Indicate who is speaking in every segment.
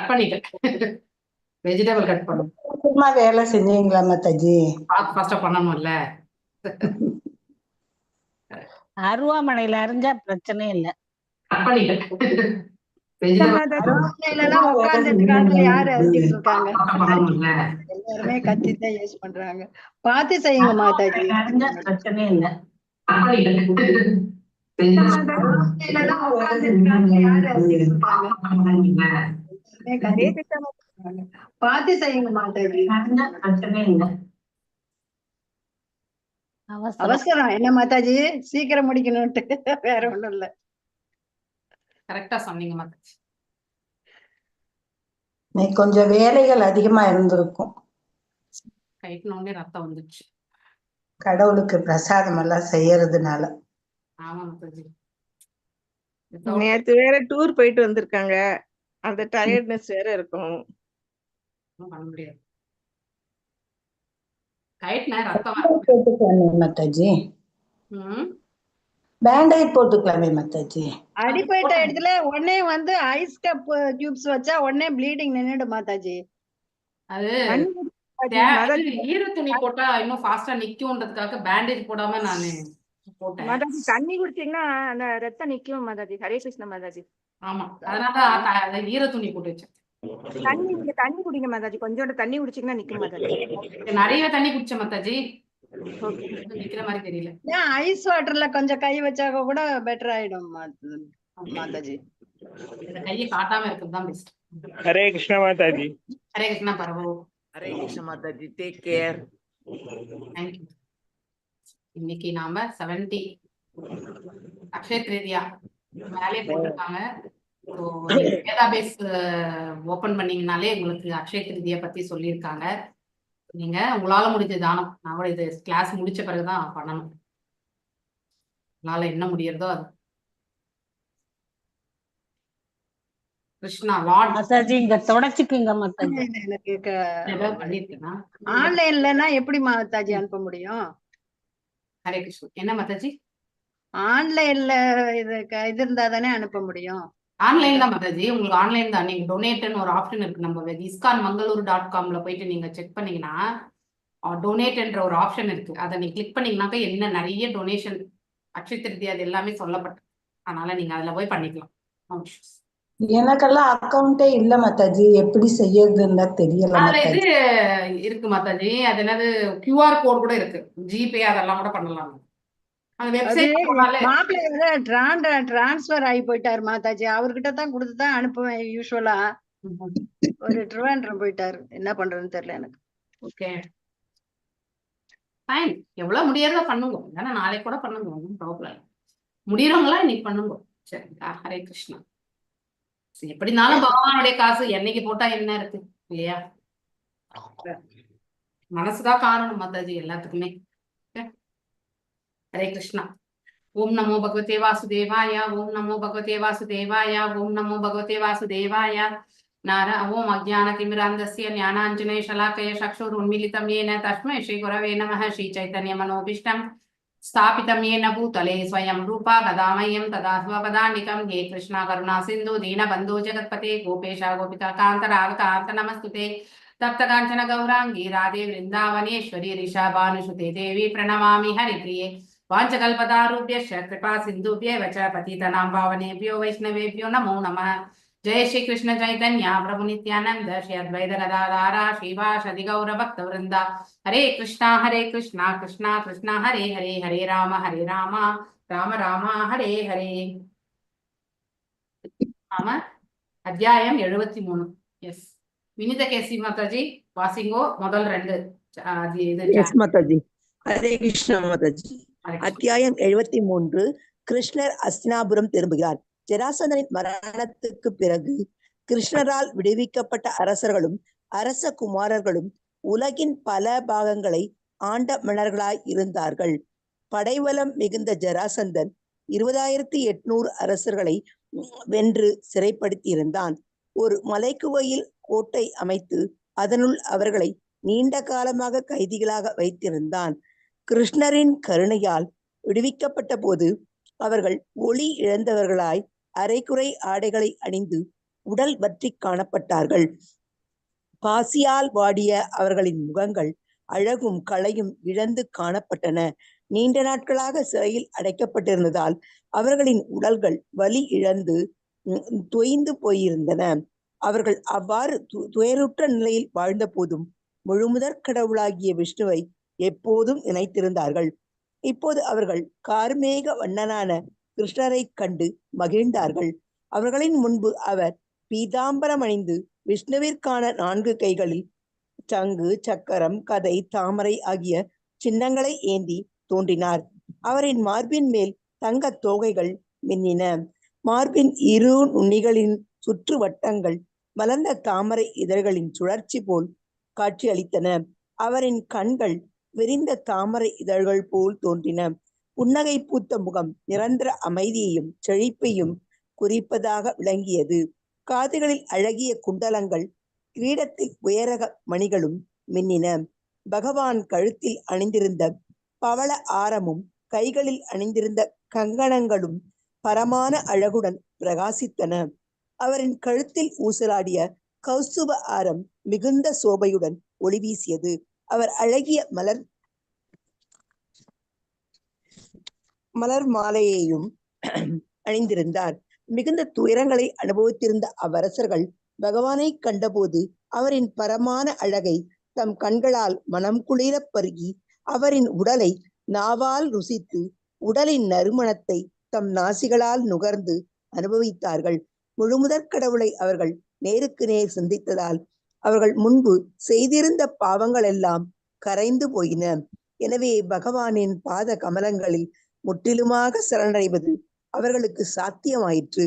Speaker 1: Cut பண்ணிட்டேன். Vegetable cut பண்ணும்.
Speaker 2: சும்மா வேலை செஞ்சீங்களா மாதாஜி?
Speaker 1: ஃபாஸ்டா பண்ணணும்ல.
Speaker 3: அருவாமனையில அரைஞ்சா பிரச்சனை இல்ல.
Speaker 1: கட் பண்ணிட்டேன்.
Speaker 4: அருவாமனையிலலாம் உட்கார்ந்து இந்த காலத்துல யாரு அரிஞ்சிட்டு இருக்காங்க?
Speaker 1: பண்ணணும்ல.
Speaker 4: எல்லாருமே கத்தி தான் யூஸ் பண்றாங்க. பார்த்து செய்யுங்க மாதாஜி.
Speaker 3: அரைஞ்சா பிரச்சனை இல்ல.
Speaker 1: கட் பண்ணிட்டேன்.
Speaker 4: அருவாமனையிலலாம் உட்கார்ந்து இந்த காலத்துல யாரு அரிஞ்சிட்டு இருக்காங்க? எல்லாருமே கத்தி தான் use பண்றாங்க. பார்த்து செய்யுங்க மாதாஜி.
Speaker 3: அரைஞ்சா பிரச்சனை இல்ல.
Speaker 4: அவசரம் என்ன மாதாஜி, சீக்கிரம் முடிக்கணும்ட்டு வேற ஒண்ணும் இல்ல.
Speaker 1: கரெக்டா சொன்னீங்க மாதாஜி.
Speaker 2: இன்னைக்கு கொஞ்சம் வேலைகள் அதிகமா இருந்திருக்கும்.
Speaker 1: கைட்டினோடனே ரத்தம் வந்துச்சு.
Speaker 2: கடவுளுக்கு பிரசாதம் எல்லாம் செய்யறதுனால.
Speaker 1: ஆமா மாதாஜி.
Speaker 5: நேத்து வேற டூர் போயிட்டு வந்திருக்காங்க. அந்த டயர்ட்னஸ் வேற இருக்கும்.
Speaker 1: பண்ண முடியாது. கைட்டின ரத்தம்
Speaker 2: போட்டுக்கலாமே மாதாஜி, பேண்டேஜ் போட்டுக்கலாமே மாதாஜி.
Speaker 4: அடிப்பட்ட இடத்துல உடனே வந்து ஐஸ் கப் டியூப்ஸ் வச்சா உடனே ப்ளீடிங் நின்னுடும் மாதாஜி.
Speaker 1: அது
Speaker 5: மாதாஜி
Speaker 1: ஈர துணி போட்டா இன்னும் ஃபாஸ்டா நிக்கும்ன்றதுக்காக பேண்டேஜ் போடாம நானு போட்டேன்.
Speaker 5: மாதாஜி தண்ணி குடிச்சீங்கன்னா அந்த ரத்தம் நிக்கும் மாதாஜி. ஹரே கிருஷ்ண மாதாஜி.
Speaker 1: ஆமா, அதனால ஈர துணி போட்டு வச்சேன்.
Speaker 5: தண்ணி குடிங்க மாதாஜி. கொஞ்சோண்டு தண்ணி குடிச்சீங்கன்னா நிக்கும் மாதாஜி.
Speaker 1: நிறைய தண்ணி குடிச்சேன் மாதாஜி. நிக்கிற மாதிரி தெரியல.
Speaker 4: ஏன் ஐஸ் வாட்டர்ல கொஞ்சம் கை வச்சாக்க கூட பெட்டர் ஆயிடும் மாதாஜி.
Speaker 1: இந்த கையை காட்டாம இருக்கிறதுதான் பெஸ்ட்.
Speaker 6: ஹரே கிருஷ்ணா மாதாஜி.
Speaker 1: ஹரே கிருஷ்ணா பரவோ.
Speaker 7: ஹரே கிருஷ்ண மாதாஜி. Take care.
Speaker 1: தேங்க்யூ. இன்னைக்கு நாம 70 அக்ஷய திருதியா மேலே போட்டிருக்காங்க. டேட்டாபேஸ் ஓபன் பண்ணீங்கனாலே உங்களுக்கு அக்ஷய திருதியை பத்தி சொல்லியிருக்காங்க. நீங்க உங்களால முடிஞ்ச தானம், நான் கூட இது கிளாஸ் முடிச்ச பிறகுதான் பண்ணணும். உங்களால என்ன முடியறதோ அது. கிருஷ்ணா லார்ட்
Speaker 3: மாதாஜி இங்க தொடச்சுக்குங்க மாதாஜி.
Speaker 4: எனக்கு
Speaker 1: ஏதாவது பண்ணிருக்கேனா?
Speaker 4: ஆன்லைன்லனா எப்படி மாதாஜி அனுப்ப முடியும்?
Speaker 1: ஹரே கிருஷ்ணா. என்ன மாதாஜி?
Speaker 4: ஆன்லைன்ல இது இருந்தா தானே அனுப்ப முடியும்.
Speaker 1: ஆன்லைன் தான் மாதாஜி. உங்களுக்கு ஆன்லைன் தான். நீங்க டொனேட்னு ஒரு ஆப்ஷன் இருக்கு. நம்ம iskanmangaluru.com போயிட்டு நீங்க செக் பண்ணீங்கன்னா டொனேட்ன்ற ஒரு ஆப்ஷன் இருக்கு. அதை நீங்க கிளிக் பண்ணீங்கன்னாக்கா என்ன நிறைய டொனேஷன் அக்ஷய திருதி அது எல்லாமே சொல்லப்பட்டு, அதனால நீங்க அதுல போய் பண்ணிக்கலாம்.
Speaker 2: எனக்கெல்லாம் அக்கௌண்டே இல்ல மாதாஜி, எப்படி செய்யறதுன்னு தெரியல
Speaker 1: அதுல
Speaker 2: மாதாஜி.
Speaker 1: இது இருக்கு மாதாஜி, அது என்னது QR கோட் கூட இருக்கு. ஜிபே அதெல்லாம் கூட பண்ணலாம். அந்த
Speaker 4: அது
Speaker 1: வெப்சைட் போனாலே
Speaker 4: மாப்பிள்ளை டிரான்ஸ்பர் ஆகி போயிட்டாரு மாதாஜி. அவர்கிட்ட தான் கொடுத்துதான் அனுப்புவேன் யூஸ்வலா. ஒரு ட்ரிவாண்ட்ரம் போயிட்டாரு, என்ன பண்றதுன்னு தெரியல எனக்கு.
Speaker 1: Okay fine. எவ்வளவு முடியறதோ பண்ணுங்க. ஏன்னா நாளைக்கு கூட பண்ணுங்க, ஒன்றும் ப்ராப்ளம். முடியறவங்களா இன்னைக்கு பண்ணுங்க. சரிங்களா? ஹரே கிருஷ்ணா. எப்படி இருந்தாலும் பகவானுடைய காசு என்னைக்கு போட்டா என்ன இருக்கு இல்லையா? மனசுதான் காரணம் மாதாஜி எல்லாத்துக்குமே. ஹரே கிருஷ்ணா. ஓம் நமோ பகவதே வாசுதேவாய. ஓம் நமோ பகவதே வாசுதேவாய. ஓம் நமோ பகவதே வாசுதேவாய. ஓம் அஜ்ஞானதிமிராந்தஸ்ய ஞானாஞ்சனே ஷலாக்கய சக்ஷுருன்மிலிதம் येन तस्मै श्रीगुरवे नमः. श्रीचैतन्यमनोभीष्टं स्थापितं येन भूतले स्वयं रूपा गदामह्यं तदा स्वपदान्तिकं. हे कृष्णा करुणा सिन्धु दीनबन्धो जगत्पते गोपेश गोपिका कान्त राधकान्त नमस्तुते. तप्त काञ्चन गौराङ्गी राधे वृन्दावनेश्वरी ऋषभानुसुते देवी प्रणमामि हरिप्रिये. वाञ्छकल्पतारुभ्यश्च कृपा सिन्धुभ्येव च पतितनां पावनेभ्यो वैष्णवेभ्यो नमो नमः. जय श्री कृष्ण चैतन्य प्रभु नित्यानंद श्री अद्वैत गदाधारा श्रीवासदि गौर भक्त वृंदा. हरे कृष्णा कृष्णा कृष्णा हरे हरे. हरे राम राम राम हरे हरे. நாம அத்தியாயம் 73. எஸ் வினித கேசி மாதாஜி வாசிங்கோ முதல் 2.
Speaker 7: எஸ் மாதாஜி. ஹரே கிருஷ்ணா மாதாஜி. அத்தியாயம் 73. கிருஷ்ணர் அஸ்தினாபுரம் திரும்புகிறார். ஜராசந்தனின் மரணத்துக்கு பிறகு கிருஷ்ணரால் விடுவிக்கப்பட்ட அரசர்களும் அரச குமாரர்களும் உலகின் பல பாகங்களை ஆண்ட மன்னர்களாய் இருந்தார்கள். படைவலம் மிகுந்த ஜராசந்தன் 20,800 அரசர்களை வென்று சிறைப்படுத்தி இருந்தான். ஒரு மலைக்குகையில் கோட்டை அமைத்து அதனுள் அவர்களை நீண்ட காலமாக கைதிகளாக வைத்திருந்தான். கிருஷ்ணரின் கருணையால் விடுவிக்கப்பட்ட போது அவர்கள் ஒளி இழந்தவர்களாய் அரைக்குறை ஆடைகளை அணிந்து உடல் வற்றி காணப்பட்டார்கள். பாசியால் வாடிய அவர்களின் முகங்கள் அழகும் களையும் இழந்து காணப்பட்டன. நீண்ட நாட்களாக சிறையில் அடைக்கப்பட்டிருந்ததால் அவர்களின் உடல்கள் வலி இழந்து தொய்ந்து போயிருந்தன. அவர்கள் அவ்வாறு துயருற்ற நிலையில் வாழ்ந்த போதும் முழுமுதற் கடவுளாகிய விஷ்ணுவை எப்போதும் நினைத்திருந்தார்கள். இப்போது அவர்கள் கார்மேக வண்ணனான கிருஷ்ணரை கண்டு மகிழ்ந்தார்கள். அவர்களின் முன்பு அவர் பீதாம்பரம் அணிந்து விஷ்ணுவிற்கான 4 கைகளில் சங்கு, சக்கரம், கதை, தாமரை ஆகிய சின்னங்களை ஏந்தி தோன்றினார். அவரின் மார்பின் மேல் தங்க தோகைகள் மின்னின. மார்பின் இரு நுனிகளின் சுற்று வட்டங்கள் மலர்ந்த தாமரை இதழ்களின் சுழற்சி போல் காட்சி அளித்தன. அவரின் கண்கள் விரிந்த தாமரை இதழ்கள் போல் தோன்றின. புன்னகை பூத்த முகம் நிரந்தர அமைதியையும் செழிப்பையும் குறிப்பதாக விளங்கியது. காதுகளில் அழகிய குண்டலங்கள், கிரீடத்தில் உயரக மணிகளும் மின்னின. பகவான் கழுத்தில் அணிந்திருந்த பவள ஆரமும் கைகளில் அணிந்திருந்த கங்கணங்களும் பரமான அழகுடன் பிரகாசித்தன. அவரின் கழுத்தில் ஊசலாடிய கௌசுப ஆரம் மிகுந்த சோபையுடன் ஒளி வீசியது. அவர் அழகிய மலர் மாலையையும் அணிந்திருந்தார். மிகுந்த துயரங்களை அனுபவித்திருந்த அவ்வரசர்கள் பகவானை கண்டபோது அவரின் பரமான அழகை தம் கண்களால் மனம் குளிர பருகி அவரின் உடலை நாவால் ருசித்து உடலின் நறுமணத்தை தம் நாசிகளால் நுகர்ந்து அனுபவித்தார்கள். முழுமுதற் கடவுளை அவர்கள் நேருக்கு நேர் சிந்தித்ததால் அவர்கள் முன்பு செய்திருந்த பாவங்கள் எல்லாம் கரைந்து போயின. எனவே பகவானின் பாத கமலங்களில் முற்றிலுமாக சரணடைவது அவர்களுக்கு சாத்தியமாயிற்று.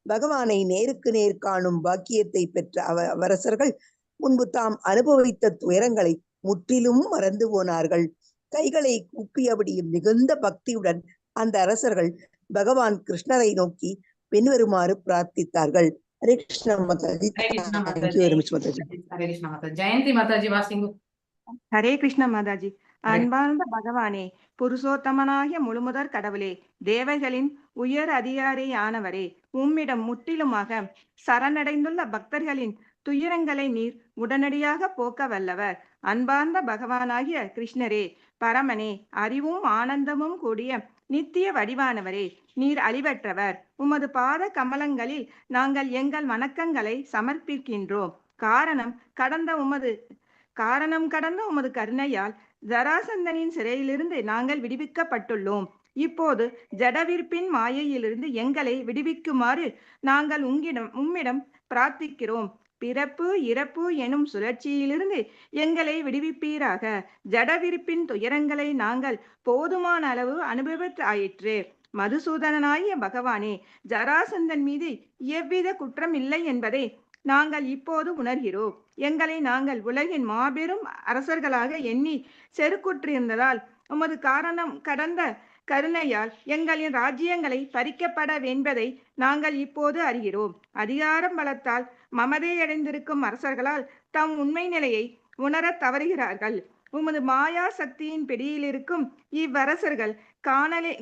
Speaker 7: பகவானை நேருக்கு நேர் காணும் பாக்கியத்தை பெற்ற அரசர்கள் முன்பு தாம் அனுபவித்த துயரங்களை முற்றிலும் மறந்து போனார்கள். கைகளை கூப்பியபடியும் மிகுந்த பக்தியுடன் அந்த அரசர்கள் பகவான் கிருஷ்ணரை நோக்கி பின்வருமாறு பிரார்த்தித்தார்கள். ஹரே கிருஷ்ண மாதாஜி.
Speaker 1: ஜெயந்தி மாதாஜி வாசிங்க.
Speaker 5: ஹரே கிருஷ்ண மாதாஜி. அன்பார்ந்த பகவானே, புருஷோத்தமனாகிய முழுமுதற் கடவுளே, தேவர்களின் உயர் அதிகாரியானவரே, உம்மிடம் முற்றிலுமாக சரணடைந்துள்ள பக்தர்களின் துயரங்களை நீர் உடனடியாக போக்க வல்லவர். அன்பார்ந்த பகவானாகிய கிருஷ்ணரே, பரமனே, அறிவும் ஆனந்தமும் கூடிய நித்திய வடிவானவரே, நீர் அழிவற்றவர். உமது பாத கமலங்களில் நாங்கள் எங்கள் வணக்கங்களை சமர்ப்பிக்கின்றோம். காரணம் கடந்த உமது கருணையால் ஜராசந்தனின் சிறையிலிருந்து நாங்கள் விடுவிக்கப்பட்டுள்ளோம். இப்போது ஜடவிற்பின் மாயையிலிருந்து எங்களை விடுவிக்குமாறு நாங்கள் உம்மிடம் பிரார்த்திக்கிறோம். பிறப்பு இறப்பு எனும் சுழற்சியிலிருந்து எங்களை விடுவிப்பீராக. ஜடவிருப்பின் துயரங்களை நாங்கள் போதுமான அளவு அனுபவித்தாயிற்று. மதுசூதனாகிய பகவானே, ஜராசந்தன் மீது எவ்வித குற்றம் இல்லை என்பதை நாங்கள் இப்போது உணர்கிறோம். எங்களை நாங்கள் உலகின் மாபெரும் அரசர்களாக எண்ணி செருக்குற்றிருந்ததால் உமது கடந்த கருணையால் எங்களின் ராஜ்யங்களை பறிக்கப்படவென்பதை நாங்கள் இப்போது அறிகிறோம். அதிகாரம் பலத்தால் மமதையடைந்திருக்கும் அரசர்களால் தம் உண்மை நிலையை உணரத் தவறுகிறார்கள். உமது மாயா சக்தியின் பிடியில் இருக்கும் இவ்வரசர்கள்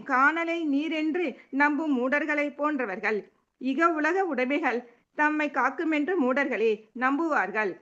Speaker 5: காணலை நீரென்று நம்பும் மூடர்களை போன்றவர்கள். இக உலக உடைமைகள் தம்மை காக்குமென்று மூடர்களே நம்புவார்கள்.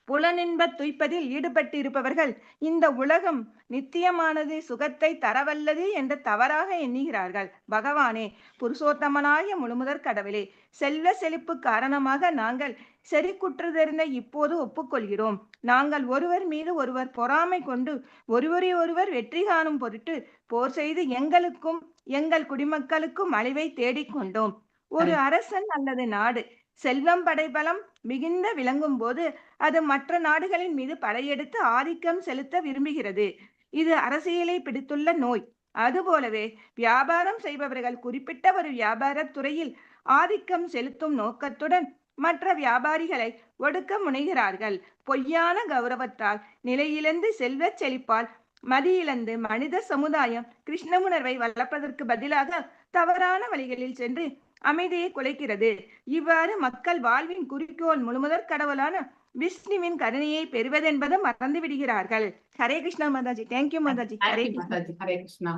Speaker 5: புலனின்ப துய்ப்பதில் ஈடுபட்டிருப்பவர்கள் இந்த உலகம் நித்தியமானது, சுகத்தை தரவல்லது என்று தவறாக எண்ணுகிறார்கள். பகவானே, புருஷோத்தமனாகிய முழுமுதற் கடவுளே, செல்வ செழிப்பு காரணமாக நாங்கள் செறிக்குற்றதெறிந்த இப்போது ஒப்புக்கொள்கிறோம். நாங்கள் ஒருவர் மீது ஒருவர் பொறாமை கொண்டு ஒருவரை ஒருவர் வெற்றி காணும் பொருட்டு போர் செய்து எங்களுக்கும் எங்கள் குடிமக்களுக்கும் அழிவை தேடிக்கொண்டோம். ஒரு அரசன் அல்லது நாடு செல்வம் படைபலம் மிகுந்த விளங்கும் போது அது மற்ற நாடுகளின் மீது படையெடுத்து ஆதிக்கம் செலுத்த விரும்புகிறது. இது அரசியலை பிடித்துள்ள நோய். அதுபோலவே வியாபாரம் செய்பவர்கள் குறிப்பிட்ட ஒரு வியாபார துறையில் ஆதிக்கம் செலுத்தும் நோக்கத்துடன் மற்ற வியாபாரிகளை ஒடுக்க முனைகிறார்கள். பொய்யான கௌரவத்தால் நிலையிழந்து செல்வ செழிப்பால் மதியிழந்து மனித சமுதாயம் கிருஷ்ண உணர்வை வளர்ப்பதற்கு பதிலாக தவறான வழிகளில் சென்று அமைதியை குலைக்கிறது. இவ்வாறு மக்கள் வாழ்வின் குறிக்கோள் முழுமுதற் கடவுளான விஷ்ணுவின் கருணையை பெறுவதென்பது மறந்து விடுகிறார்கள். ஹரே கிருஷ்ணா மாதாஜி. தேங்க்யூ மாதாஜி. ஹரே
Speaker 1: கிருஷ்ணா.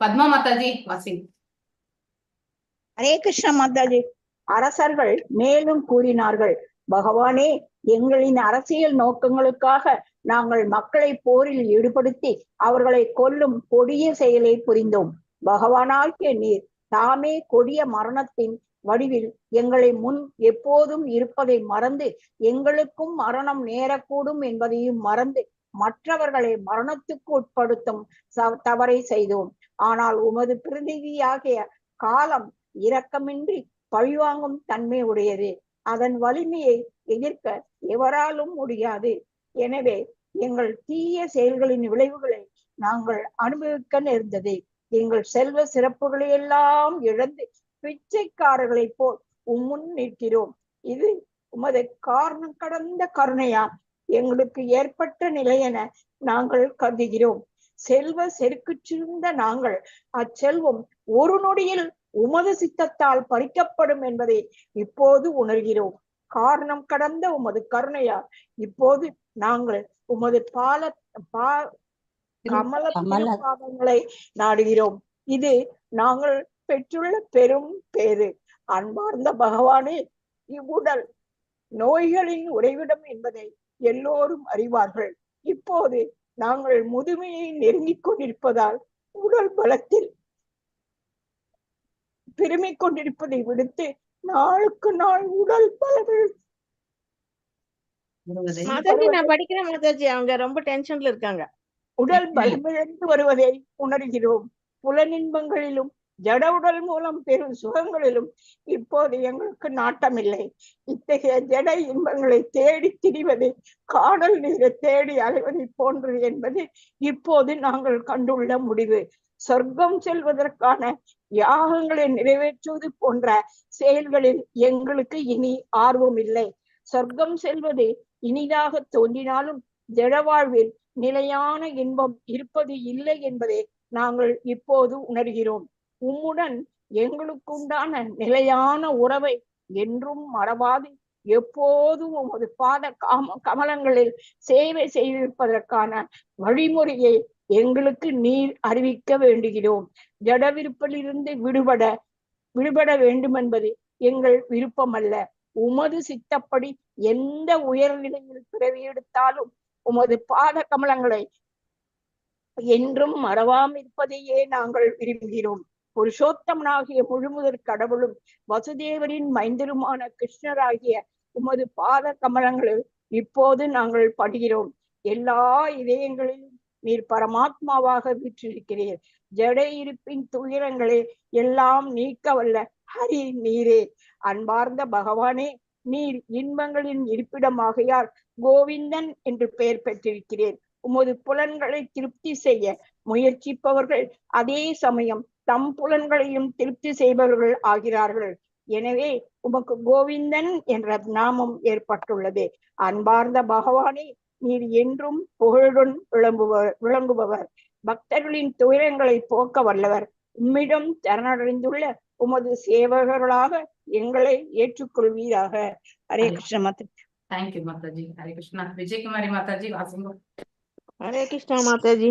Speaker 1: பத்மா மாதாஜி வாசிங்.
Speaker 8: ஹரே கிருஷ்ணா மாதாஜி. அரசர்கள் மேலும் கூறினார்கள், பகவானே, எங்களின் அரசியல் நோக்கங்களுக்காக நாங்கள் மக்களை போரில் ஈடுபடுத்தி அவர்களை கொல்லும் கொடிய செயலை புரிந்தோம். பகவானாகிய நீர் தாமே கொடிய மரணத்தின் வடிவில் எங்களை முன் எப்போதும் இருப்பதை மறந்து எங்களுக்கும் மரணம் நேரக்கூடும் என்பதையும் மறந்து மற்றவர்களை மரணத்துக்கு உட்படுத்தும் தவறை செய்தோம். ஆனால் உமது பிரதிநிதியாகிய காலம் இரக்கமின்றி பழிவாங்கும் தன்மை உடையது. அதன் வலிமையை எதிர்க்க எவராலும் முடியாது. எனவே எங்கள் தீய செயல்களின் விளைவுகளை நாங்கள் அனுபவிக்க நேர்ந்தது. எங்கள் செல்வ சிறப்புகளை எல்லாம் இழந்து பிச்சைக்காரர்களை போல் உம்முன் நிற்கிறோம். இது உமது காரணம் கடந்த கருணையா எங்களுக்கு ஏற்பட்ட நிலை என நாங்கள் கருதுகிறோம். செல்வ செருக்குற்றிருந்த நாங்கள் அச்செல்வம் ஒரு நொடியில் உமது சித்தத்தால் பறிக்கப்படும் என்பதை இப்போது உணர்கிறோம். காரணம் கடந்த உமது கருணையா இப்போது நாங்கள் உமது கமல பாதங்களை நாடுகிறோம். இது நாங்கள் பெற்றுள்ள பெரும் பேறு. அன்பார்ந்த பகவானே, இவ்வுடல் நோய்களின் உறைவிடம் என்பதை எல்லோரும் அறிவார்கள். இப்போது நாங்கள் முதுமையை நெருங்கிக் கொண்டிருப்பதால் உடல் பலத்தில் பெருமிக் கொண்டிருப்பதை விடுத்து நாளுக்கு நாள் உடல் பலங்கள்
Speaker 9: மாதாஜி, நான் படிக்கிறேன் மாதாஜி. அவங்க ரொம்ப டென்ஷன்ல இருக்காங்க.
Speaker 8: உடல் பலமிழந்து வருவதை உணர்கிறோம். புலனின்பங்களிலும் ஜட உடல் மூலம் பெரும் சுகங்களிலும் இப்போது எங்களுக்கு நாட்டமில்லை. இத்தகைய ஜட இன்பங்களை தேடி திரிவது காடல் நீரை தேடி அலைவதை போன்றது என்பது இப்போது நாங்கள் கண்டுள்ள முடிவு. சொர்க்கம் செல்வதற்கான யாகங்களை நிறைவேற்றுவது போன்ற செயல்களில் எங்களுக்கு இனி ஆர்வம் இல்லை. சொர்க்கம் செல்வது இனிதாக தோன்றினாலும் ஜட வாழ்வில் நிலையான இன்பம் இருப்பது இல்லை என்பதை நாங்கள் இப்போது உணர்கிறோம். உம்முடன் எங்களுக்குண்டான நிலையான உறவை என்றும் மறவாது எப்போதும் உமது பாத கமலங்களில் சேவை செய்திருப்பதற்கான வழிமுறையை எங்களுக்கு நீர் அறிவிக்க வேண்டுகிறோம். ஜட விருப்பலிருந்து விடுபட வேண்டும் என்பது எங்கள் விருப்பம் அல்ல. உமது சித்தப்படி எந்த உயர்நிலையில் பிறவி எடுத்தாலும் உமது பாத கமலங்களை என்றும் மறவாமல் இருப்பதையே நாங்கள் விரும்புகிறோம். புருஷோத்தமனாகிய முழுமுதற் கடவுளும் வசுதேவரின் மைந்தருமான கிருஷ்ணராகிய உமது பாத கமலங்களில் இப்போது நாங்கள் படுகிறோம். எல்லா இதயங்களிலும் நீர் பரமாத்மாவாக வீற்றிருக்கிறீர். ஜட இருப்பின் துயரங்களே எல்லாம் நீக்க வல்ல ஹரி நீரே. அன்பார்ந்த பகவானே, நீர் இன்பங்களின் இருப்பிடமாகையால் கோவிந்தன் என்று பெயர் பெற்றிருக்கிறேன். உமது புலன்களை திருப்தி செய்ய முயற்சிப்பவர்கள் அதே சமயம் தம் புலன்களையும் திருப்தி செய்பவர்கள் ஆகிறார்கள். எனவே உமக்கு கோவிந்தன் என்ற நாமம் ஏற்பட்டுள்ளது. அன்பார்ந்த பகவானே, நீர் என்றும் புகழுடன் விளங்குபவர். பக்தர்களின் துயரங்களை போக்க வல்லவர். உம்மிடம் சரணடைந்துள்ள உமது சேவகர்களாக எங்களை ஏற்றுக்கொள்வீராக. ஹரே கிருஷ்ண மாதாஜி.
Speaker 1: தேங்க்யூ மாதாஜி. ஹரே கிருஷ்ணா. விஜயகுமாரி மாதாஜி வாசிங்க.
Speaker 9: ஹரே கிருஷ்ணா மாதாஜி.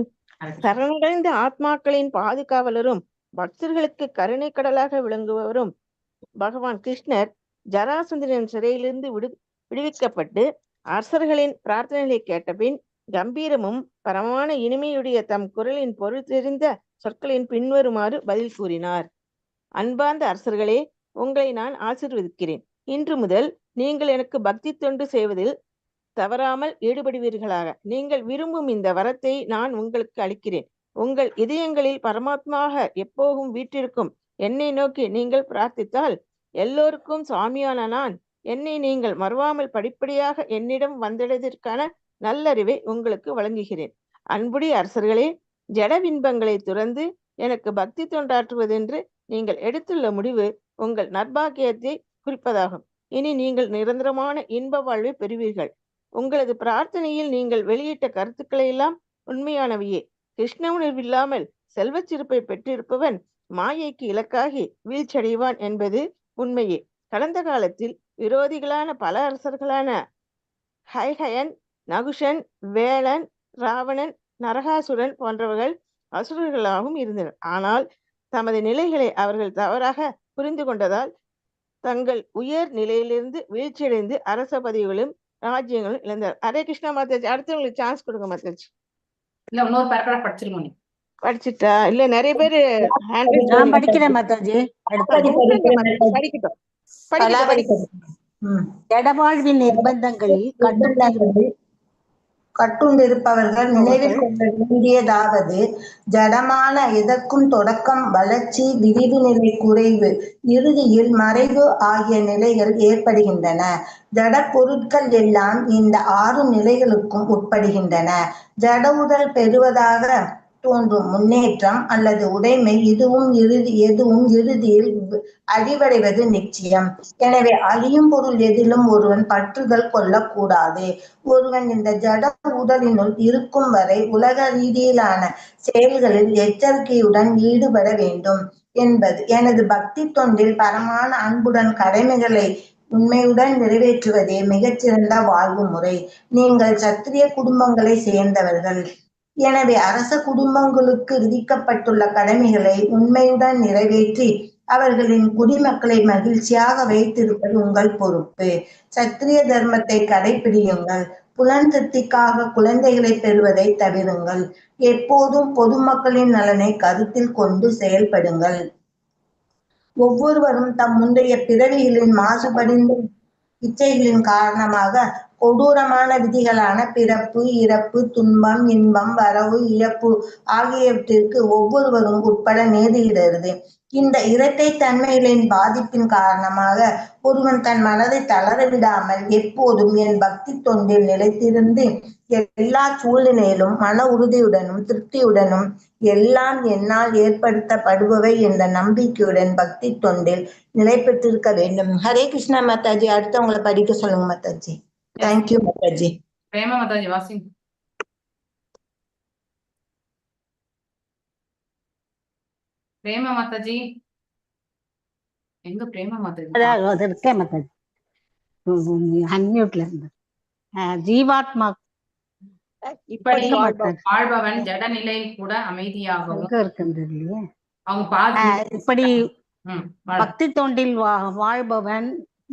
Speaker 9: சரணடைந்த ஆத்மாக்களின் பாதுகாவலரும் பக்தர்களுக்கு கருணை கடலாக விளங்குபவரும் பகவான் கிருஷ்ணர் ஜராசந்தனின் சிறையிலிருந்து விடுவிக்கப்பட்டு அரசர்களின் பிரார்த்தனைகளை கேட்டபின் கம்பீரமும் பரமான இனிமையுடைய தம் குரலின் பொருள் தெரிந்த சொற்களின் பின்வருமாறு பதில் கூறினார். அன்பார்ந்த அரசர்களே, உங்களை நான் ஆசீர்வதிக்கிறேன். இன்று முதல் நீங்கள் எனக்கு பக்தி தொண்டு செய்வதில் தவறாமல் ஈடுபடுவீர்களாக. நீங்கள் விரும்பும் இந்த வரத்தை நான் உங்களுக்கு அளிக்கிறேன். உங்கள் இதயங்களில் பரமாத்மாக எப்போதும் வீற்றிருக்கும் என்னை நோக்கி நீங்கள் பிரார்த்தித்தால் எல்லோருக்கும் சுவாமியான நான் என்னை நீங்கள் மறவாமல் படிப்படியாக என்னிடம் வந்தடைவதற்கான நல்லறிவை உங்களுக்கு வழங்குகிறேன். அன்புடைய அரசர்களே, ஜட இன்பங்களை துறந்து எனக்கு பக்தி தொண்டாற்றுவதென்று நீங்கள் எடுத்துள்ள முடிவு உங்கள் நற்பாக்கியத்தை குறிப்பதாகும். இனி நீங்கள் நிரந்தரமான இன்ப வாழ்வை பெறுவீர்கள். உங்களது பிரார்த்தனையில் நீங்கள் வெளியிட்ட கருத்துக்களை எல்லாம் உண்மையானவையே. கிருஷ்ண உணர்வில்லாமல் செல்வச் சிறப்பை பெற்றிருப்பவன் மாயைக்கு இலக்காகி வீழ்ச்சடைவான் என்பது உண்மையே. கடந்த காலத்தில் விரோதிகளான பல அரசர்களான ஹைஹயன், நகுஷன், வேளன், ராவணன், நரகாசுரன் போன்றவர்கள் அசுரர்களாகவும் இருந்தனர். ஆனால் தமது நிலைகளை அவர்கள் தவறாக புரிந்து கொண்டதால் தங்கள் உயர் நிலையிலிருந்து வீழ்ச்சியடைந்து அரச பதவிகளும் ராஜ்யங்களும் இழந்தார். ஹரே கிருஷ்ணா மாதாஜி. அடுத்தவங்களுக்கு சான்ஸ் கொடுங்க மாதாஜி.
Speaker 1: இல்ல இன்னொரு பேராகிராஃப் படிச்சிருங்க நீ.
Speaker 9: படிச்சுட்டா? இல்ல நிறைய பேரு hand raise
Speaker 3: நான் படிக்கிறேன் மாதாஜி. அடுத்தது
Speaker 9: படிக்கட்டும். படிக்கட்டும். படிக்கட்டும்.
Speaker 3: ஜடவாழ்வின் நிர்பந்தங்களில்
Speaker 2: கட்டுண்டிருப்பவர்கள் நினைவில் கொள்ள வேண்டியதாவது, ஜடமான எதற்கும் தொடக்கம் வளர்ச்சி, விரிவு நிலை குறைவு, இறுதியில் மறைவு ஆகிய நிலைகள் ஏற்படுகின்றன. ஜட பொருட்கள் எல்லாம் இந்த 6 நிலைகளுக்கும் உட்படுகின்றன. ஜட உடல் பெறுவதாக தோன்றும் முன்னேற்றம் அல்லது உடைமை எதுவும் இறுதியில் அழிவடைவது நிச்சயம். எனவே அழியும் பொருள் எதிலும் ஒருவன் பற்றுதல் கொள்ளக்கூடாது. ஒருவன் இந்த ஜட உடலினுள் இருக்கும் வரை உலக ரீதியிலான செயல்களில் எச்சரிக்கையுடன் ஈடுபட வேண்டும் என்பது எனது பக்தி தொண்டில் பரமான அன்புடன் கடமைகளை உண்மையுடன் நிறைவேற்றுவதே மிகச்சிறந்த வாழ்வு முறை. நீங்கள் சத்திரிய குடும்பங்களை சேர்ந்தவர்கள். எனவே அரச குடும்பங்களுக்கு விதிக்கப்பட்டுள்ள கடமைகளை உண்மையுடன் நிறைவேற்றி அவர்களின் குடிமக்களை மகிழ்ச்சியாக வைத்திருப்பது உங்கள் பொறுப்பு. சத்திரிய தர்மத்தை கடைபிடியுங்கள். புலன் திருப்திக்காக குழந்தைகளை பெறுவதை தவிருங்கள். எப்போதும் பொதுமக்களின் நலனை கருத்தில் கொண்டு செயல்படுங்கள். ஒவ்வொருவரும் தம் முந்தைய பிறவிகளின் மாசுபடிந்த இச்சைகளின் காரணமாக கொடூரமான விதிகளான பிறப்பு, இறப்பு, துன்பம், இன்பம், வரவு, இழப்பு ஆகியவற்றிற்கு ஒவ்வொருவரும் உட்பட நேரிடுகிறது. இந்த இரட்டை தன்மைகளின் பாதிப்பின் காரணமாக ஒருவன் தன் மனதை தளர விடாமல் எப்போதும் என் பக்தி தொண்டில் நிலைத்திருந்து எல்லா சூழ்நிலையிலும் மன உறுதியுடனும் திருப்தியுடனும் எல்லாம் என்னால் ஏற்படுத்தப்படுபவை என்ற நம்பிக்கையுடன் பக்தி தொண்டில் நிலை பெற்றிருக்க வேண்டும். ஹரே கிருஷ்ணா மாதாஜி. அடுத்தவங்களை படிக்க சொல்லுங்க மாதாஜி. தேங்க்யூ மாதாஜி.
Speaker 1: பிரேமா மாதாஜி வாசிங்க. பிரேமா மாதாஜி எங்க? பிரேமா மாதாஜி
Speaker 3: இருக்கேன் மாதாஜி. அன்மியூட்ல இருந்து. ஜீவாத்மா
Speaker 1: இப்படி வாழ்பவன் ஜடநிலை கூட அமைதியாகவும்
Speaker 3: இப்படி பக்தி தொண்டில் வாழ்பவன்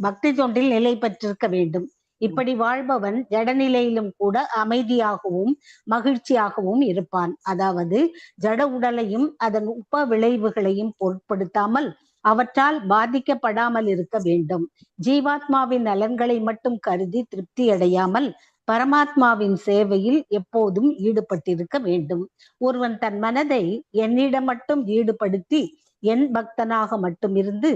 Speaker 3: பக்தி தொண்டில் நிலை பெற்றிருக்க வேண்டும். இப்படி வாழ்பவன் ஜடநிலையிலும் கூட அமைதியாகவும் மகிழ்ச்சியாகவும் இருப்பான். அதாவது ஜட உடலையும் அதன் உப விளைவுகளையும் பொருட்படுத்தாமல் அவற்றால் பாதிக்கப்படாமல் இருக்க வேண்டும். ஜீவாத்மாவின் நலன்களை மட்டும் கருதி திருப்தி அடையாமல் பரமாத்மாவின் சேவையில் எப்போதும் ஈடுபட்டிருக்க வேண்டும். ஒருவன் தன் மனதை என்னிடம் மட்டும் ஈடுபடுத்தி என் பக்தனாக மட்டும் இருந்து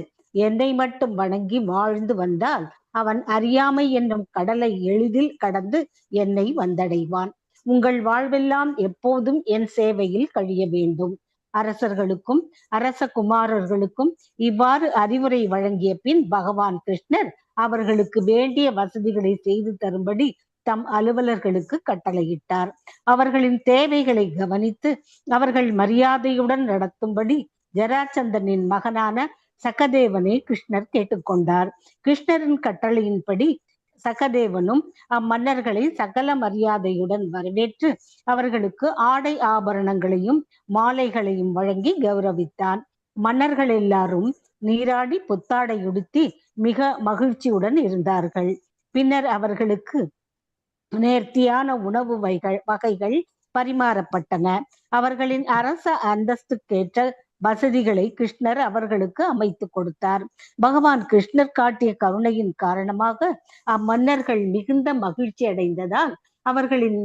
Speaker 3: என்னை மட்டும் வணங்கி வாழ்ந்து வந்தால் அவன் அறியாமை என்னும் கடலை எளிதில் கடந்து என்னை வந்தடைவான். உங்கள் வாழ்வெல்லாம் எப்போதும் என் சேவையில் கழிய வேண்டும். அரசர்களுக்கும் அரச குமாரர்களுக்கும் இவ்வாறு அறிவுரை வழங்கிய பின் பகவான் கிருஷ்ணர் அவர்களுக்கு வேண்டிய வசதிகளை செய்து தரும்படி தம் அலுவலர்களுக்கு கட்டளையிட்டார். அவர்களின் தேவைகளை கவனித்து அவர்கள் மரியாதையுடன் நடத்தும்படி ஜராசந்தனின் மகனான சகதேவனை கிருஷ்ணர் கேட்டுக்கொண்டார். கிருஷ்ணரின் கட்டளையின்படி சகதேவனும் அம்மன்னர்களை சகல மரியாதையுடன் வரவேற்று அவர்களுக்கு ஆடை ஆபரணங்களையும் மாலைகளையும் வழங்கி கௌரவித்தான். மன்னர்கள் எல்லாரும் நீராடி புத்தாடை உடுத்தி மிக மகிழ்ச்சியுடன் இருந்தார்கள். பின்னர் அவர்களுக்கு நேர்த்தியான உணவு வகைகள் பரிமாறப்பட்டன. அவர்களின் அரச அந்தஸ்துக்கேற்ற வசதிகளை கிருஷ்ணர் அவர்களுக்கு அமைத்து கொடுத்தார். பகவான் கிருஷ்ணர் காட்டிய கருணையின் காரணமாக அம்மன்னர்கள் மிகுந்த மகிழ்ச்சி அடைந்ததால் அவர்களின்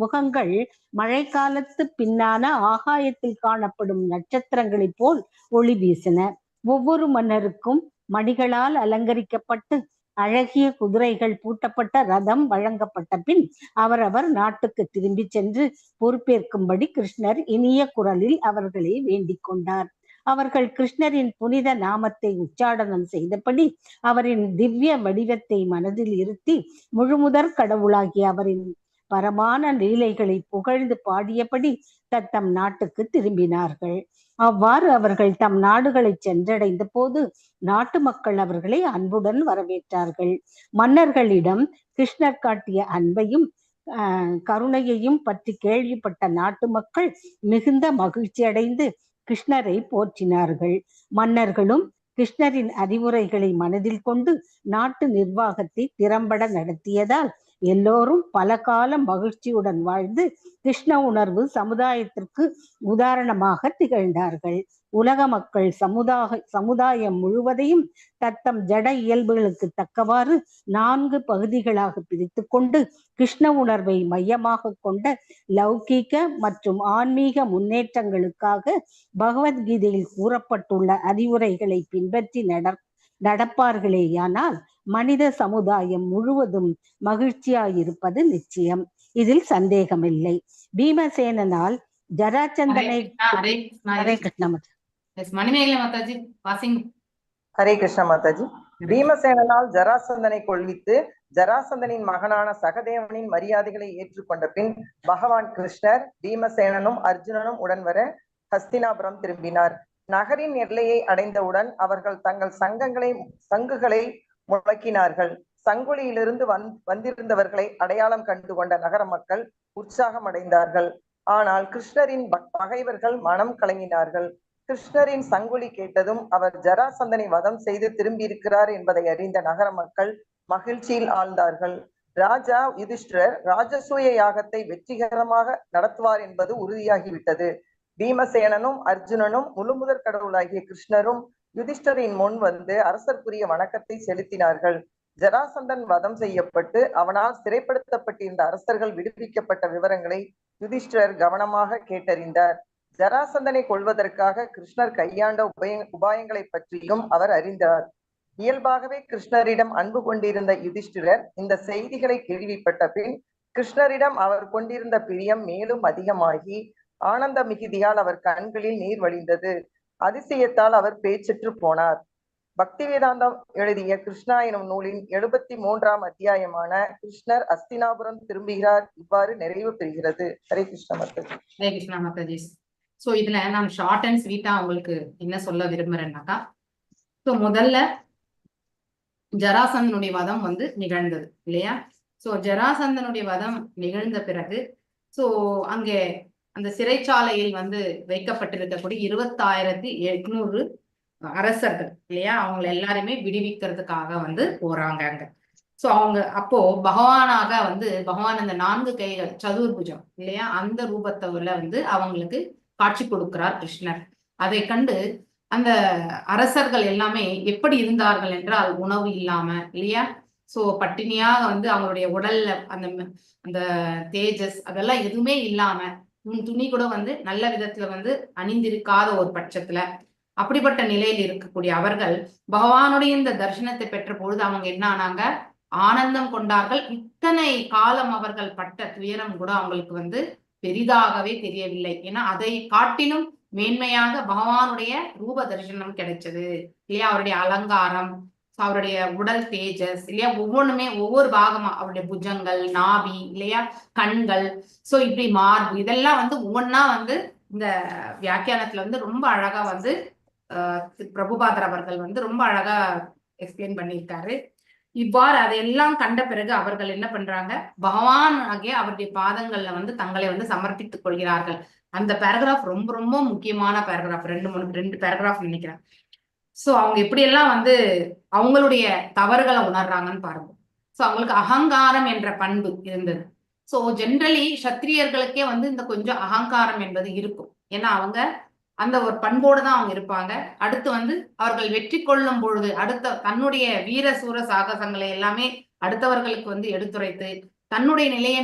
Speaker 3: முகங்கள் மழைக்காலத்து பின்னான ஆகாயத்தில் காணப்படும் நட்சத்திரங்களைப் போல் ஒளி வீசின. ஒவ்வொரு மன்னருக்கும் மணிகளால் அலங்கரிக்கப்பட்டு அழகிய குதிரைகள் பூட்டப்பட்ட ரதம் வழங்கப்பட்ட பின் அவரவர் நாட்டுக்கு திரும்பி சென்று பொறுப்பேற்கும்படி கிருஷ்ணர் இனிய குரலில் அவர்களை வேண்டிக் கொண்டார். அவர்கள் கிருஷ்ணரின் புனித நாமத்தை உச்சாடனம் செய்தபடி அவரின் திவ்ய வடிவத்தை மனதில் இருத்தி முழுமுதற் கடவுளாகிய அவரின் பரமான லீலைகளை புகழ்ந்து பாடியபடி தத்தம் நாட்டுக்கு திரும்பினார்கள். அவ்வாறு அவர்கள் தம் நாடுகளை சென்றடைந்த போது நாட்டு மக்கள் அவர்களை அன்புடன் வரவேற்றார்கள். மன்னர்களிடம் கிருஷ்ணர் காட்டிய அன்பையும் கருணையையும் பற்றி கேள்விப்பட்ட நாட்டு மக்கள் மிகுந்த மகிழ்ச்சி அடைந்து கிருஷ்ணரை போற்றினார்கள். மன்னர்களும் கிருஷ்ணரின் அறிவுரைகளை மனதில் கொண்டு நாட்டு நிர்வாகத்தை திறம்பட நடத்தியதால் எல்லோரும் பல காலம் மகிழ்ச்சியுடன் வாழ்ந்து கிருஷ்ண உணர்வு சமுதாயத்திற்கு உதாரணமாக திகழ்ந்தார்கள். உலக மக்கள் சமுதாயம் முழுவதையும் தத்தம் ஜட இயல்புகளுக்கு தக்கவாறு 4 பகுதிகளாக பிரித்து கொண்டு கிருஷ்ண உணர்வை மையமாக கொண்ட லௌகீக மற்றும் ஆன்மீக முன்னேற்றங்களுக்காக பகவத்கீதையில் கூறப்பட்டுள்ள அறிவுரைகளை பின்பற்றி நடப்பார்களேயானால் மனித சமுதாயம் முழுவதும் மகிழ்ச்சியாயிருப்பது நிச்சயம். இதில் சந்தேகமில்லை. பீமசேனனால் ஜராச்சந்தனை ஹரே கிருஷ்ண
Speaker 1: மாதாஜி வாசிங்.
Speaker 10: ஹரே கிருஷ்ண மாதாஜி. பீமசேனனால் ஜராசந்தனை கொள்வித்து ஜராசந்தனின் மகனான சகதேவனின் மரியாதைகளை ஏற்றுக்கொண்ட பின் பகவான் கிருஷ்ணர் பீமசேனனும் அர்ஜுனனும் உடன் வர ஹஸ்தினாபுரம் திரும்பினார். நகரின் எல்லையை அடைந்தவுடன் அவர்கள் தங்கள் சங்குகளை முழக்கினார்கள். சங்குலியிலிருந்து வந்திருந்தவர்களை அடையாளம் கண்டு கொண்ட நகர மக்கள் உற்சாகம் அடைந்தார்கள். ஆனால் கிருஷ்ணரின் பகைவர்கள் மனம் கலங்கினார்கள். கிருஷ்ணரின் சங்குலி கேட்டதும் அவர் ஜராசந்தனை வதம் செய்து திரும்பியிருக்கிறார் என்பதை அறிந்த நகர மக்கள் மகிழ்ச்சியில் ஆழ்ந்தார்கள். ராஜா யுதிஷ்டிரர் ராஜசூய யாகத்தை வெற்றிகரமாக நடத்துவார் என்பது உறுதியாகிவிட்டது. பீமசேனனும் அர்ஜுனனும் முழுமுதற் கடவுளாகிய கிருஷ்ணரும் யுதிஷ்டரின் முன் வந்து அரசர்க்குரிய வணக்கத்தை செலுத்தினார்கள். ஜராசந்தன் வதம் செய்யப்பட்டு அவனால் சிறைப்படுத்தப்பட்டிருந்த அரசர்கள் விடுவிக்கப்பட்ட விவரங்களை யுதிஷ்டர் கவனமாக கேட்டறிந்தார். ஜராசந்தனை கொள்வதற்காக கிருஷ்ணர் கையாண்ட உபாயங்களை பற்றியும் அவர் அறிந்தார். இயல்பாகவே கிருஷ்ணரிடம் அன்பு கொண்டிருந்த யுதிஷ்டிரர் இந்த செய்திகளை கேள்விப்பட்ட பின் கிருஷ்ணரிடம் அவர் கொண்டிருந்த பிரியம் மேலும் அதிகமாகி ஆனந்த மிகுதியால் அவர் கண்களில் நீர் வழிந்தது. அதிசயத்தால் அவர் பேச்சற்று போனார். பக்தி வேதாந்தம் எழுதிய கிருஷ்ணா எனும் நூலின் 73ஆம் அத்தியாயமான கிருஷ்ணர் அஸ்தினாபுரம் திரும்புகிறார் இவ்வாறு நிறைவு பெறுகிறது. ஹரே கிருஷ்ண மாதாஜி.
Speaker 1: ஹரே கிருஷ்ணா மாதாஜி. சோ இதுல நான் ஷார்ட் அண்ட் ஸ்வீட்டா உங்களுக்கு என்ன சொல்ல விரும்புறேன்னாக்கா, சோ முதல்ல ஜராசந்தனுடைய வதம் வந்து நிகழ்ந்தது இல்லையா? சோ ஜராசந்தனுடைய வதம் நிகழ்ந்த பிறகு சோ அங்கே அந்த சிறைச்சாலையில் வந்து வைக்கப்பட்டிருக்கக்கூடிய 20,800 அரசர்கள் இல்லையா, அவங்க எல்லாருமே விடுவிக்கிறதுக்காக வந்து போறாங்க அங்க. சோ அவங்க அப்போ பகவானாக வந்து பகவான் அந்த 4 கைகள் சதுர்புஜம் இல்லையா, அந்த ரூபத்துல வந்து அவங்களுக்கு காட்சி கொடுக்கிறார் கிருஷ்ணர். அதை கண்டு அந்த அரசர்கள் எல்லாமே எப்படி இருந்தார்கள் என்றால் உணவு இல்லாம இல்லையா, சோ பட்டினியாக வந்து அவங்களுடைய உடல்ல அந்த அந்த தேஜஸ் அதெல்லாம் எதுவுமே இல்லாம துணி கூட வந்து நல்ல விதத்துல வந்து அணிந்திருக்காத ஒரு பட்சத்துல அப்படிப்பட்ட நிலையில் இருக்கக்கூடிய அவர்கள் பகவானுடைய இந்த தரிசனத்தை பெற்ற பொழுது அவங்க என்ன ஆனாங்க, ஆனந்தம் கொண்டார்கள். இத்தனை காலம் அவர்கள் பட்ட துயரம் கூட அவங்களுக்கு வந்து பெரிதாகவே தெரியவில்லை. ஏன்னா அதை காட்டிலும் மேன்மையாக பகவானுடைய ரூப தரிசனம் கிடைச்சது இல்லையா, அவருடைய அலங்காரம், அவருடைய உடல் தேஜஸ் இல்லையா, ஒவ்வொன்றுமே ஒவ்வொரு பாகமா அவருடைய புஜங்கள், நாபி இல்லையா, கண்கள், சோ இப்படி மார்பு, இதெல்லாம் வந்து ஒவ்வொன்னா வந்து இந்த வியாக்கியானத்துல வந்து ரொம்ப அழகா வந்து பிரபுபாதர் அவர்கள் வந்து ரொம்ப அழகா எக்ஸ்பிளைன் பண்ணியிருக்காரு. இவ்வாறு அதையெல்லாம் கண்ட பிறகு அவர்கள் என்ன பண்றாங்க, பகவான் ஆகிய அவருடைய பாதங்கள்ல வந்து தங்களை வந்து சமர்ப்பித்துக் கொள்கிறார்கள். அந்த பேராகிராஃப் ரொம்ப ரொம்ப முக்கியமான பேராகிராஃப், 2 பேராகிராஃப் நினைக்கிறேன். சோ அவங்க எப்படியெல்லாம் வந்து அவங்களுடைய தவறுகளை உணர்றாங்கன்னு பாருங்க. சோ அவங்களுக்கு அகங்காரம் என்ற பண்பு இருந்தது. சோ ஜென்ரலி சத்திரியர்களுக்கே வந்து இந்த கொஞ்சம் அகங்காரம் என்பது இருக்கும். ஏன்னா அவங்க அந்த ஒரு பண்போடு தான் அவங்க இருப்பாங்க. அடுத்து வந்து அவர்கள் வெற்றி கொள்ளும் பொழுது அடுத்த தன்னுடைய வீர சூர சாகசங்களை எல்லாமே அடுத்தவர்களுக்கு வந்து எடுத்துரைத்து தன்னுடைய நிலையை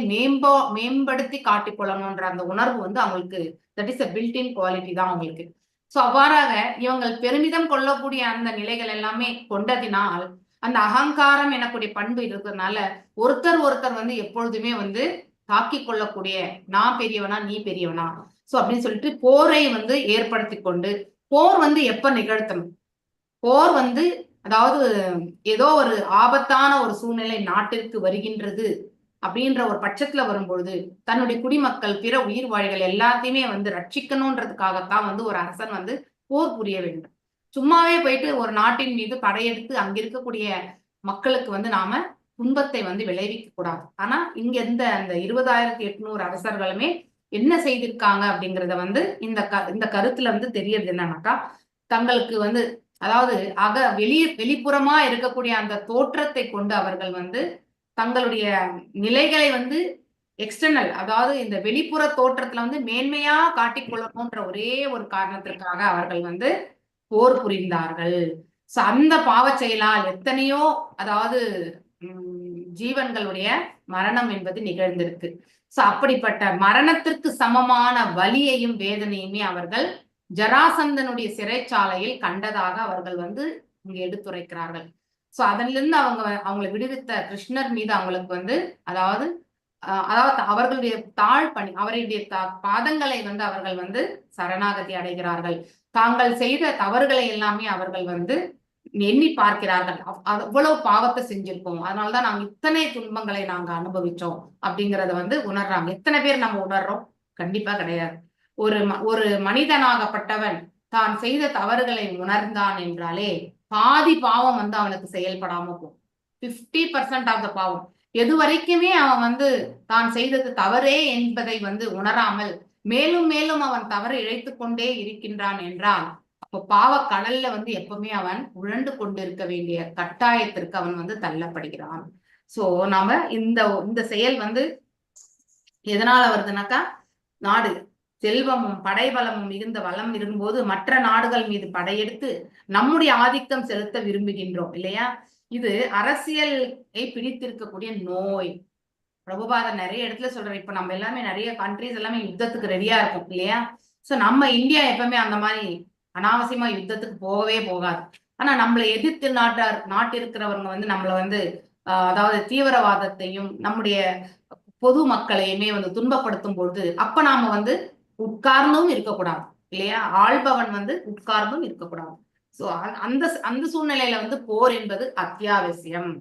Speaker 1: மேம்படுத்தி காட்டிக்கொள்ளணும்ன்ற அந்த உணர்வு வந்து அவங்களுக்கு that is a built-in quality தான் அவங்களுக்கு. சோ அவ்வாறாக இவங்கள் பெருமிதம் கொள்ளக்கூடிய அந்த நிலைகள் எல்லாமே கொண்டதினால் அந்த அகங்காரம் எனக்கூடிய பண்பு இருக்கிறதுனால ஒருத்தர் வந்து எப்பொழுதுமே வந்து தாக்கி கொள்ளக்கூடிய நான் பெரியவனா நீ பெரியவனா சோ அப்படின்னு சொல்லிட்டு போரை வந்து ஏற்படுத்தி கொண்டு, போர் வந்து எப்ப நிகழ்த்தணும், போர் வந்து அதாவது ஏதோ ஒரு ஆபத்தான ஒரு சூழ்நிலை நாட்டிற்கு வருகின்றது அப்படின்ற ஒரு பட்சத்துல வரும்பொழுது தன்னுடைய குடிமக்கள் பிற உயிர் வாழிகள் எல்லாத்தையுமே வந்து ரட்சிக்கணும்ன்றதுக்காகத்தான் வந்து ஒரு அரசன் வந்து போர் புரிய வேண்டும். சும்மாவே போயிட்டு ஒரு நாட்டின் மீது படையெடுத்து அங்க இருக்கக்கூடிய மக்களுக்கு வந்து நாம துன்பத்தை வந்து விளைவிக்க கூடாது. ஆனா இங்க இருந்த அந்த 20,800 அரசர்களுமே என்ன செய்திருக்காங்க அப்படிங்கறத வந்து இந்த கருத்துல வந்து தெரியறது என்னன்னாக்கா, தங்களுக்கு வந்து அதாவது வெளிப்புறமா இருக்கக்கூடிய அந்த தோற்றத்தை கொண்டு அவர்கள் வந்து தங்களுடைய நிலைகளை வந்து எக்ஸ்டர்னல், அதாவது இந்த வெளிப்புற தோற்றத்துல வந்து மேன்மையா காட்டிக்கொள்ளணும்ன்ற ஒரே ஒரு காரணத்திற்காக அவர்கள் வந்து போர் புரிந்தார்கள். அந்த பாவ செயலால் எத்தனையோ, அதாவது ஜீவன்களுடைய மரணம் என்பது நிகழ்ந்திருக்கு. அப்படிப்பட்ட மரணத்திற்கு சமமான வலியையும் வேதனையுமே அவர்கள் ஜராசந்தனுடைய சிறைச்சாலையில் கண்டதாக அவர்கள் வந்து இங்க எடுத்துரைக்கிறார்கள். அதிலிருந்து அவங்களை விடுவித்த கிருஷ்ணர் மீது அவங்களுக்கு வந்து அதாவது அவர்களுடைய தாழ்பணி, அவருடைய பாதங்களை வந்து அவர்கள் வந்து சரணாகதி அடைகிறார்கள். தாங்கள் செய்த தவறுகளை எல்லாமே அவர்கள் வந்து எண்ணி பார்க்கிறார்கள். அவ்வளவு பாவத்தை செஞ்சிருக்கோம், அதனாலதான் நாங்க இத்தனை துன்பங்களை நாங்க அனுபவிச்சோம் அப்படிங்கறத வந்து உணர்றாங்க. எத்தனை பேர் நம்ம உணர்றோம்? கண்டிப்பா கிடையாது. ஒரு மனிதனாகப்பட்டவன் தான் செய்த தவறுகளை உணர்ந்தான் என்றாலே பாதி பாவம் வந்து அவனுக்கு செயல்படாம போகும். 50% ஆஃப் த பாவம். எது வரைக்குமே அவன் வந்து தான் செய்தது தவறே என்பதை வந்து உணராமல் மேலும் மேலும் அவன் தவறு இழைத்து கொண்டே இருக்கின்றான் என்றால் அப்போ பாவ கடல்ல வந்து எப்பவுமே அவன் உழண்டு கொண்டு இருக்க வேண்டிய கட்டாயத்திற்கு அவன் வந்து தள்ளப்படுகிறான். சோ நாம இந்த செயல் வந்து எதனால வருதுனாக்கா, நாடு செல்வமும் படைபலமும் மிகுந்த வளம் இருக்கும்போது மற்ற நாடுகள் மீது படையெடுத்து நம்முடைய ஆதிக்கம் செலுத்த விரும்புகின்றோம் இல்லையா? இது அரசியலை பிடித்திருக்கக்கூடிய நோய். பிரபுபாதர் நிறைய இடத்துல சொல்றாரு, இப்ப நம்ம எல்லாமே நிறைய கண்ட்ரிஸ் எல்லாமே யுத்தத்துக்கு ரெடியா இருக்கும் இல்லையா? சோ நம்ம இந்தியா எப்பவுமே அந்த மாதிரி அனாவசியமா யுத்தத்துக்கு போகவே போகாது. ஆனா நம்மளை எதிர்த்து நாட்டிருக்கிறவங்க வந்து நம்மள வந்து அதாவது தீவிரவாதத்தையும் நம்முடைய பொது மக்களையுமே வந்து துன்பப்படுத்தும் பொழுது அப்ப நாம வந்து உட்கார்ந்தும் இருக்கக்கூடாது இல்லையா? ஆள்பவன் வந்து உட்கார்ந்தும் இருக்கக்கூடாது. சோ அந்த சூழ்நிலையில வந்து போர் என்பது அத்தியாவசியம்.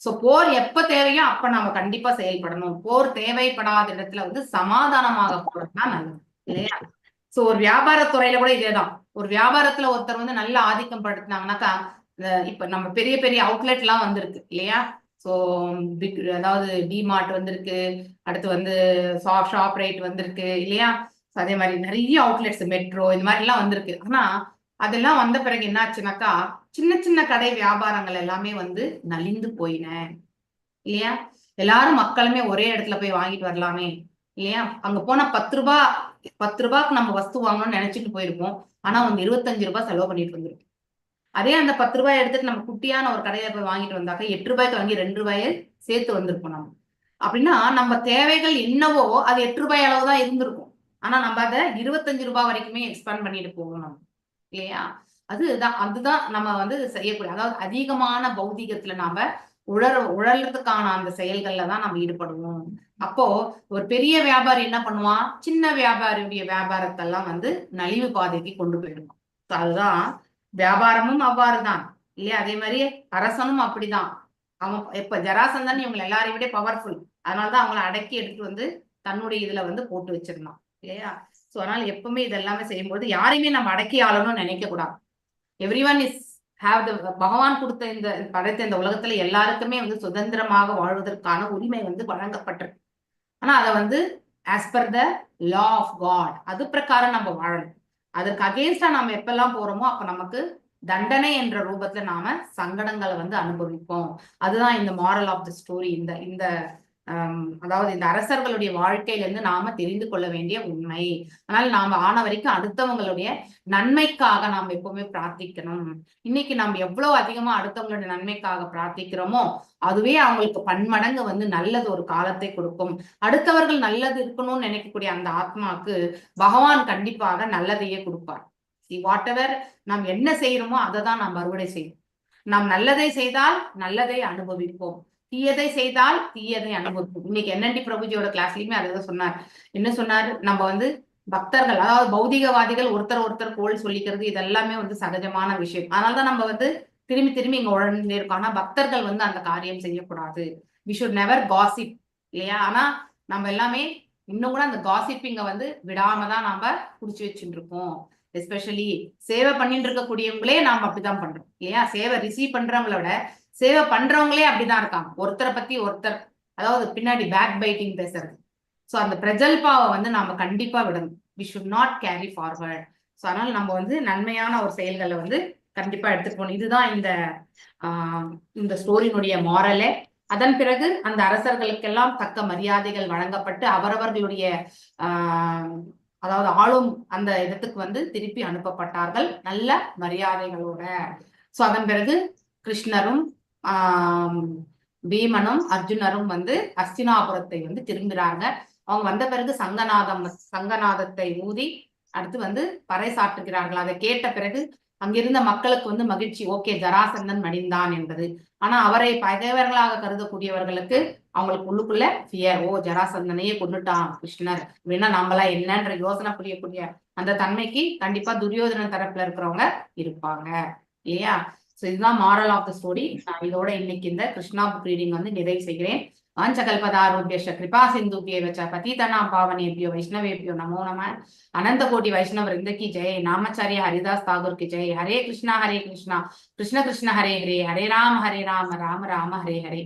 Speaker 1: சோ போர் எப்ப தேவையோ அப்ப நாம கண்டிப்பா செயல்படணும். போர் தேவைப்படாத இடத்துல வந்து சமாதானமாக போறதுதான் நல்லது இல்லையா? சோ ஒரு வியாபாரத்துறையில கூட இதேதான். ஒரு வியாபாரத்துல ஒருத்தர் வந்து நல்ல ஆதிக்கம் படுத்தினாங்கன்னாக்கா, இப்ப நம்ம பெரிய பெரிய அவுட்லெட் எல்லாம் வந்திருக்கு இல்லையா? சோ அதாவது டிமார்ட் வந்திருக்கு, அடுத்து வந்து ஷாப் ரைட் வந்திருக்கு இல்லையா? அதே மாதிரி நிறைய அவுட்லெட்ஸ், மெட்ரோ, இந்த மாதிரி எல்லாம் வந்திருக்கு. ஆனா அதெல்லாம் வந்த பிறகு என்ன ஆச்சுனாக்கா, சின்ன சின்ன கடை வியாபாரங்கள் எல்லாமே வந்து நலிந்து போயின இல்லையா? எல்லாரும் மக்களுமே ஒரே இடத்துல போய் வாங்கிட்டு வரலாமே இல்லையா? அங்க போனா 10 ரூபாய்க்கு நம்ம வஸ்து வாங்கணும்னு நினைச்சிட்டு போயிருப்போம். ஆனா அவங்க 25 ரூபாய் செலவு பண்ணிட்டு வந்திருப்போம். அதே அந்த 10 ரூபாய் எடுத்துட்டு நம்ம குட்டியான ஒரு கடையில போய் வாங்கிட்டு வந்தாக்க 8 ரூபாய்க்கு வாங்கி 2 ரூபாயை சேர்த்து வந்திருப்போம் நம்ம. அப்படின்னா நம்ம தேவைகள் என்னவோ அது 8 ரூபாய் அளவுதான் இருந்திருக்கும். ஆனா நம்ம அதை 25 ரூபாய் வரைக்குமே எக்ஸ்பேண்ட் பண்ணிட்டு போகணும் நம்ம இல்லையா? அதுதான் நம்ம வந்து செய்யக்கூடிய, அதாவது அதிகமான பௌதிகத்துல நாம உழறதுக்கான அந்த செயல்கள்ல தான் நம்ம ஈடுபடுவோம். அப்போ ஒரு பெரிய வியாபாரி என்ன பண்ணுவான், சின்ன வியாபாரியுடைய வியாபாரத்தெல்லாம் வந்து நலிவு பாதைக்கு கொண்டு போயிடுவான். அதுதான் வியாபாரமும் அவ்வாறுதான் இல்லையா? அதே மாதிரி அரசனும் அப்படிதான். அவன் இப்ப ஜராசந்தன் இவங்க எல்லாரையும் விட பவர்ஃபுல், அதனாலதான் அவங்களை அடக்கி எடுத்து வந்து தன்னுடைய இதுல வந்து போட்டு வச்சிருந்தான் இல்லையா? சோ அதனால எப்பவுமே இதெல்லாமே செய்யும்போது யாரையுமே நம்ம அடக்கி ஆளணும்னு நினைக்க கூடாது. எவ்ரிஒன் இஸ் ஹேவ் த, பகவான் கொடுத்த இந்த படைத்த இந்த உலகத்துல எல்லாருக்குமே வந்து சுதந்திரமாக வாழ்வதற்கான உரிமை வந்து வழங்கப்பட்டிருக்கு. ஆனா அதை வந்து as per the law of God அது பிரகாரம் நம்ம வாழணும். அதுக்கு அகேன்ஸ்டா நாம எப்பெல்லாம் போறோமோ அப்ப நமக்கு தண்டனை என்ற ரூபத்துல நாம சங்கடங்களை வந்து அனுபவிப்போம். அதுதான் இந்த மாரல் ஆஃப் த ஸ்டோரி. இந்த அதாவது இந்த அரசர்களுடைய வாழ்க்கையில இருந்து நாம தெரிந்து கொள்ள வேண்டிய உண்மை. அதனால நாம ஆன வரைக்கும் அடுத்தவங்களுடைய நன்மைக்காக நாம் எப்பவுமே பிரார்த்திக்கணும். இன்னைக்கு நம்ம எவ்வளவு அதிகமா அடுத்தவங்களுடைய நன்மைக்காக பிரார்த்திக்கிறோமோ அதுவே அவங்களுக்கு பன்மடங்கு வந்து நல்லது ஒரு காலத்தை கொடுக்கும். அடுத்தவர்கள் நல்லது இருக்கணும்னு நினைக்கக்கூடிய அந்த ஆத்மாக்கு பகவான் கண்டிப்பாக நல்லதையே கொடுப்பார். வாட் எவர் நாம் என்ன செய்யறோமோ அதை தான் நாம் அறுவடை செய்வோம். நாம் நல்லதை செய்தால் நல்லதை அனுபவிப்போம், தீயதை செய்தால் தீயதை அனுபவிப்போம். இன்னைக்கு NND பிரபுஜியோட கிளாஸ்லயுமே அதை சொன்னார். என்ன சொன்னார், நம்ம வந்து பக்தர்கள், அதாவது பௌதிகவாதிகள் ஒருத்தர் கோல் சொல்லிக்கிறது இதெல்லாமே வந்து சகஜமான விஷயம். அதனாலதான் நம்ம வந்து திரும்பி இங்க உழந்தே இருக்கோம். ஆனா பக்தர்கள் வந்து அந்த காரியம் செய்யக்கூடாது. வி ஷுட் நெவர் காசிப் இல்லையா? ஆனா நம்ம எல்லாமே இன்னும் கூட அந்த காசிப்பிங்க வந்து விடாம தான் நாம குடிச்சு வச்சுட்டு இருக்கோம். எஸ்பெஷலி சேவை பண்ணிட்டு இருக்கக்கூடியவங்களே நாம அப்படிதான் பண்றோம் இல்லையா? சேவை ரிசீவ் பண்றவங்கள விட சேவை பண்றவங்களே அப்படிதான் இருக்காங்க. ஒருத்தரை பத்தி ஒருத்தர், அதாவது பின்னாடி பேக் பைட்டிங் பேசுறது. சோ அந்த பிரஜல்பாவை வந்து நாம கண்டிப்பா விடணும். We should not carry forward. So அதனால நம்ம வந்து நன்மையான ஒரு செயல்களை வந்து கண்டிப்பா எடுத்துட்டு போகணும். இதுதான் இந்த ஸ்டோரியினுடைய மாரலே. அதன் பிறகு அந்த அரசர்களுக்கெல்லாம் தக்க மரியாதைகள் வழங்கப்பட்டு அவரவர்களுடைய அதாவது ஆளும் அந்த இடத்துக்கு திருப்பி அனுப்பப்பட்டார்கள் நல்ல மரியாதைகளோட. சோ அதன் பிறகு கிருஷ்ணரும் பீமனும் அர்ஜுனரும் ஹஸ்தினாபுரத்தை திரும்புறாங்க. அவங்க வந்த பிறகு சங்கநாதத்தை ஊதி அடுத்து பறைசாற்றுகிறார்கள். அதை கேட்ட பிறகு அங்கிருந்த மக்களுக்கு மகிழ்ச்சி, ஓகே ஜராசந்தன் மடிந்தான் என்பது. ஆனா அவரை பகைவர்களாக கருதக்கூடியவர்களுக்கு அவங்களுக்கு உள்ளுக்குள்ள ஃபியர், ஓ ஜராசந்தனையே கொண்டுட்டான் கிருஷ்ணர் அப்படின்னா நம்மளா என்னன்ற யோசனை புரியக்கூடிய அந்த தன்மைக்கு கண்டிப்பா துரியோதன தரப்புல இருக்கிறவங்க இருப்பாங்க இல்லையா. சோ இதுதான் மாரல் ஆஃப் த ஸ்டோரி. நான் இதோட இன்னைக்கு இந்த கிருஷ்ணா புக் ரீடிங் நிறைவு செய்கிறேன். வாஞ்சகல்பதாரோபியஸ்ய கிருபா சிந்துபியவச்ச பதீதனாம் பாவனேபியோ வைஷ்ணவேபியோ நமோ நம. अनंत कोटि वैष्णव वृंद की जय. नामाचार्य हरिदास ठाकुर की जय. हरे कृष्णा कृष्ण कृष्ण हरे हरे, हरे राम राम राम हरे हरे.